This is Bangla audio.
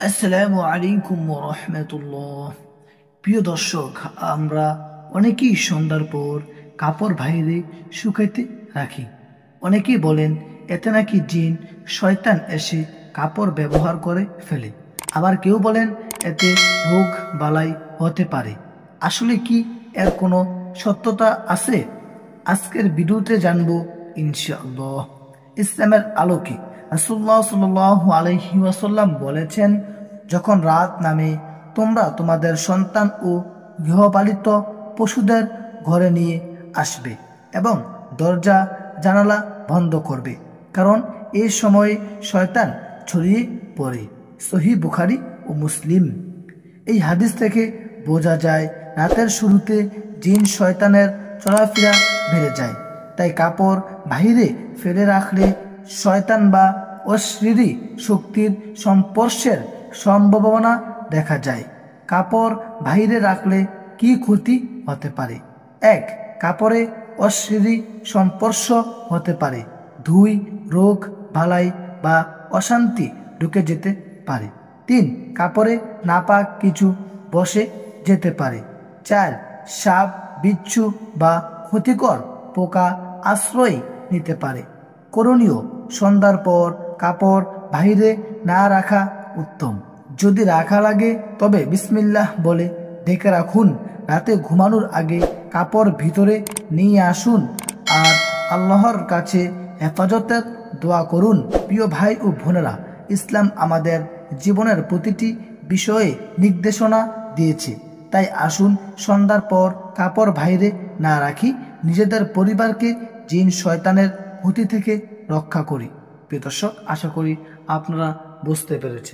আসসালামু আলাইকুম ওয়া রাহমাতুল্লাহ। প্রিয় দর্শক, আমরা অনেকেই সন্ধ্যার পর কাপড় বাইরে শুকাইতে রাখি। অনেকেই বলেন এতে নাকি জিন শয়তান এসে কাপড় ব্যবহার করে ফেলে। আবার কেউ বলেন এতে রোগ বালাই হতে পারে। আসলে কি এর কোনো সত্যতা আছে? আজকের ভিডিওতে জানবো ইনশাআল্লাহ। ইসলামের আলোকে রাসূলুল্লাহ সাল্লাল্লাহু আলাইহি ওয়াসাল্লাম বলেছেন, যখন রাত নামে তোমরা তোমাদের সন্তান ও গৃহপালিত পশুদের ঘরে নিয়ে আসবে এবং দরজা জানালা বন্ধ করবে, কারণ এই সময় শয়তান ছড়িয়ে পড়ে। সহিহ বুখারী ও মুসলিম। এই হাদিস থেকে বোঝা যায় রাতের শুরুতে জিন শয়তানের চলাফেরা বেড়ে যায়। তাই কাপড় বাহিরে ফেলে রাখলে শয়তান বা অশরীরী শক্তির সংস্পর্শের সম্ভাবনা দেখা যায়। কাপড় বাহিরে রাখলে কি ক্ষতি হতে পারে? 1. কাপড়ে অশরীরী সংস্পর্শ হতে পারে। 2. রোগ বালাই বা অশান্তি ঢুকে যেতে পারে। 3. কাপড়ে নাপাক কিছু বসে যেতে পারে। 4. সাপ, বিচ্ছু বা ক্ষতিকর পোকা আশ্রয় নিতে পারে। করণীয়: সন্ধ্যার পর কাপড় বাহিরে না রাখা উত্তম। যদি রাখা লাগে তবে বিসমিল্লাহ বলে ঢেকে রাখুন। রাতে ঘুমানোর আগে কাপড় ভিতরে নিয়ে আসুন আর আল্লাহর কাছে হেফাজতের দোয়া করুন। প্রিয় ভাই ও বোনেরা, ইসলাম আমাদের জীবনের প্রতিটি বিষয়ে নির্দেশনা দিয়েছে। তাই আসুন সন্ধ্যার পর কাপড় বাইরে না রাখি, নিজেদের পরিবারকে জিন শয়তানের ক্ষতি থেকে রক্ষা করি। প্রিয় দর্শক, আশা করি আপনারা বুঝতে পেরেছেন।